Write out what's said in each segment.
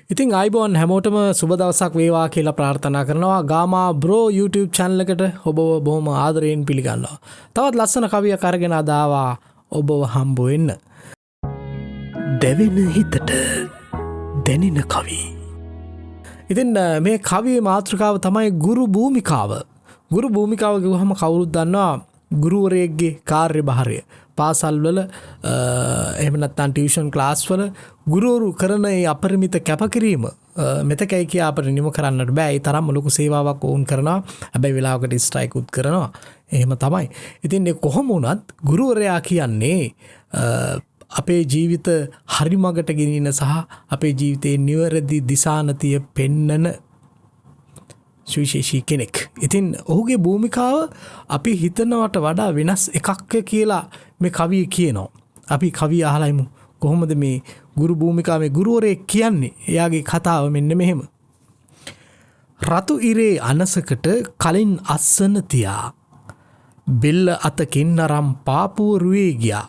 ඉතින් අයිබෝන් හැමෝටම සුබ දවසක් වේවා කියලා ප්‍රාර්ථනා කරනවා. ගාමා බ්‍රෝ YouTube channel එකට ඔබව බොහොම ආදරයෙන් පිළිගන්නවා. තවත් ලස්සන කවියක් අරගෙන ආවා ඔබව හම්බ වෙන්න. දැවෙන හිතට දැනෙන කවි. ඉතින් මේ කවියේ මාතෘකාව තමයි ගුරු භූමිකාව. ගුරු භූමිකාව කිව්වහම කවුරුත් දන්නවා ගුරුවරයෙක්ගේ කාර්යභාරය. පාසල්වල එහෙම නැත්නම් ටියුෂන් ක්ලාස් වල ගුරුවරු කරන ඒ අපරිමිත කැපකිරීම මෙතකයි කියා අපිට නිම කරන්නට බෑ. ඒ තරම්ම ලොකු සේවාවක් වුන් කරනවා. හැබැයි වෙලාවකට ස්ට්‍රයික් උත් කරනවා. එහෙම තමයි. ඉතින් ඒ කොහොම වුණත් ගුරුවරයා කියන්නේ අපේ ජීවිත හරි මගට ගෙනියන සහ අපේ ජීවිතේ නිවැරදි දිශානතිය පෙන්නන සුවිශේෂී කෙනෙක්. ඉතින් ඔහුගේ භූමිකාව අපි හිතනවට වඩා වෙනස් එකක් කියලා මේ කවිය කියනවා. අපි කවිය අහලයිමු කොහොමද මේ ගුරු භූමිකාවේ ගුරුවරයෙක් කියන්නේ. එයාගේ කතාව මෙන්න මෙහෙම. රතු ඉරේ අනසකට කලින් අස්සන තියා බෙල්ල අතකින් නරම් පාපුවරුවේ ගියා.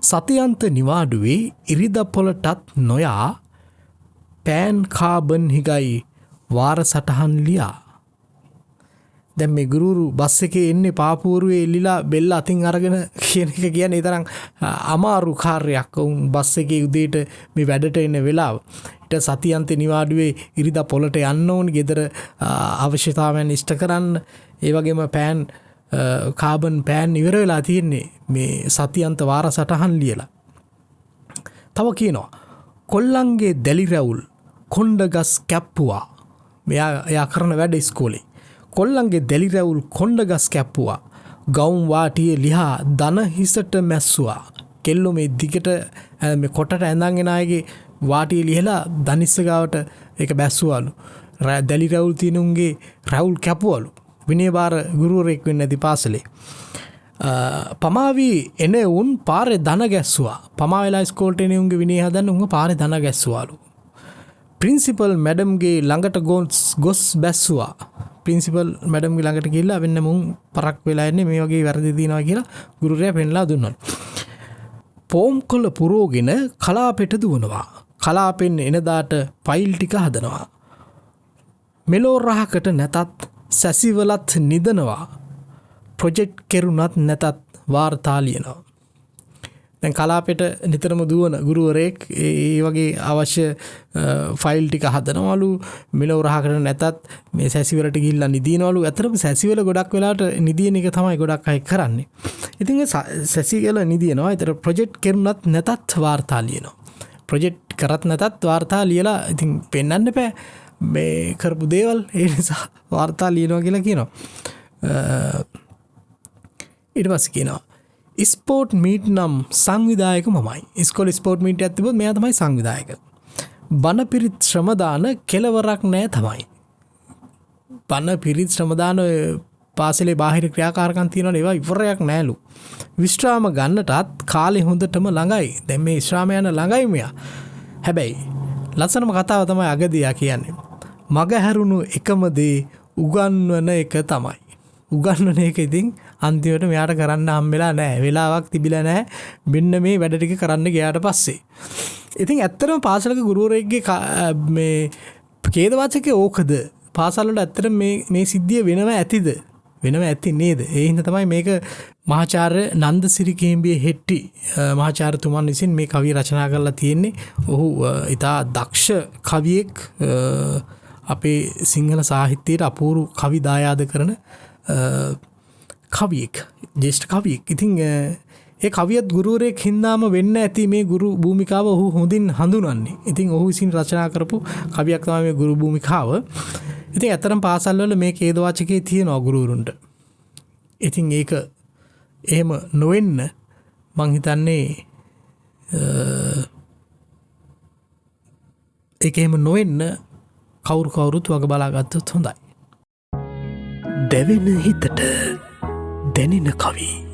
සතියන්ත නිවාඩුවේ ඉරිද පොලටත් නොයා පෑන් කාබන් හිගයි වාර සටහන් ලියා. දැන් මේ ගුරුවරු බස් එකේ එන්නේ පාපුවරුවේ එල්ලිලා බෙල්ල අතින් අරගෙන කියන එක කියන්නේ තරම් අමාරු කාර්යයක්. උන් බස් එකේ උදේට මේ වැඩට එන වෙලාව. ඊට සතියන්තේ නිවාඩුවේ ඉරිදා පොළට යන්න ඕනේ. ගෙදර අවශ්‍යතාවයන් ඉෂ්ට කරන්න. ඒ වගේම පෑන් කාබන් පෑන් ඉවර වෙලා තියෙන්නේ මේ සතියන්ත වාර සටහන් ලියලා. තව කියනවා කොල්ලන්ගේ දැලි රැවුල් කොණ්ඩගස් කැප්පුවා. මෙයා කරන වැඩ ඉස්කෝලේ. කොල්ලන්ගේ දැලි රැවුල් කොණ්ඩගස් කැප්පුවා. ගවුම් වාටියේ ලිහා දන හිසට මැස්සුවා. කෙල්ලෝ මේ දිගට මේ කොටට ඇඳන්ගෙන ආයේ වාටියේ ලිහලා දනිස්ස ගාවට ඒක බැස්සුවලු. දැලි රැවුල් තිනුන්ගේ රැවුල් කැපුවලු. විනයබාර ගුරුවරයෙක් වෙන්න ඇති පාසලේ. පමාවී එන උන් පාරේ දන ගැස්සුවා. පමා වෙලා ඉස්කෝලේට එන උන්ගේ විනය හදන්න උන්ගේ පාරේ දන ගැස්සුවාලු. ප්‍රින්සිපල් මැඩම්ගේ ළඟට ගොස් බැස්සුවා. ප්‍රින්සිපල් මැඩම්ගේ ළඟට ගිහිල්ලා වෙන්න මුන් පරක් වෙලා ඉන්නේ මේ වගේ වැරදි දිනවා කියලා ගුරුවරයා පෙන්ලා දුන්නා. පෝම් කොළ පුරෝගෙන කලාපෙට දුවනවා. කලාපෙන් එනදාට ෆයිල් ටික හදනවා. මෙලෝ රහකට නැතත් සැසිවලත් නිදනවා. ප්‍රොජෙක්ට් කෙරුණත් නැතත් වාර්තා ලියනවා. දැන් කලාපෙට නිතරම දුවන ගුරුවරයෙක් ඒ වගේ අවශ්‍ය ෆයිල් ටික හදනවලු. මෙලෝ රහකට නැතත් මේ සැසිවලට ගිහිල්ලා නිදිනවලු. අතරම සැසිවල ගොඩක් වෙලාවට නිදින එක තමයි ගොඩක් අය කරන්නේ. ඉතින් සැසිවල නිදිනවා. ඒතර ප්‍රොජෙක්ට් කෙරුණත් නැතත් වාර්තා ලියනවා. ප්‍රොජෙක්ට් කරත් නැතත් වාර්තා ලියලා ඉතින් පෙන්වන්න බෑ මේ කරපු දේවල්. ඒ නිසා වාර්තා ලියනවා කියලා කියනවා. ඊට පස්සේ කියනවා ස්පෝර්ට් මීට් නම් සංවිධායක මමයි. ඉස්කෝලේ ස්පෝර්ට් මීට් එකක් තිබුණොත් මෙයා තමයි සංවිධායක. බණ පිරිත් ශ්‍රමදාන කෙලවරක් නෑ තමයි. බණ පිරිත් ශ්‍රමදාන පාසලේ බාහිර ක්‍රියාකාරකම් තියෙනවනේ ඒවා ඉවරයක් නෑලු. විශ්‍රාම ගන්නටත් කාලේ හොඳටම ළඟයි. දැන් මේ විශ්‍රාම යන ළඟයි මෙයා. හැබැයි ලස්සනම කතාව තමයි අගදියා කියන්නේ. මග හැරුණු එකම දේ උගන්වන එක තමයි. උගන්වන එක ඉතින් අන්තිමට මෙයාට කරන්න හම්බෙලා නැහැ. වෙලාවක් තිබිලා නැහැ. මෙන්න මේ වැඩ ටික කරන්න ගියාට පස්සේ. ඉතින් ඇත්තටම පාසලක ගුරුවරයෙක්ගේ මේ ඛේදවාචකේ ඕකද? පාසල් වල ඇත්තටම මේ සිද්ධිය වෙනව ඇතිද? වෙනව ඇති නේද? ඒ හින්දා තමයි මේක මහාචාර්ය නන්දසිරි කේම්බියේ හෙට්ටි මහාචාර්යතුමන් විසින් මේ කවිය රචනා කරලා තියෙන්නේ. ඔහු ඉතා දක්ෂ කවියෙක්. අපේ සිංහල සාහිත්‍යයට අපූර්ව කවි දායාද කරන කවියෙක්. ජේෂ්ඨ කවියෙක්. ඉතින් ඒ කවියත් ගුරුවරයෙක් හින්දාම වෙන්න ඇති මේ ගුරු භූමිකාව ඔහු හොඳින් හඳුනන්නේ. ඉතින් ඔහු විසින් රචනා කරපු කවියක් තමයි මේ ගුරු භූමිකාව. ඉතින් ඇත්තටම පාසල් වල මේ ඛේදවාචකේ තියෙනවා ගුරුවරුන්ට. ඉතින් ඒක එහෙම නොවෙන්න මං හිතන්නේ ඒක එහෙම නොවෙන්න කවුරුත් වග බලාගත්තොත් හොඳයි. දැවෙන හිතට දැනෙන කවි.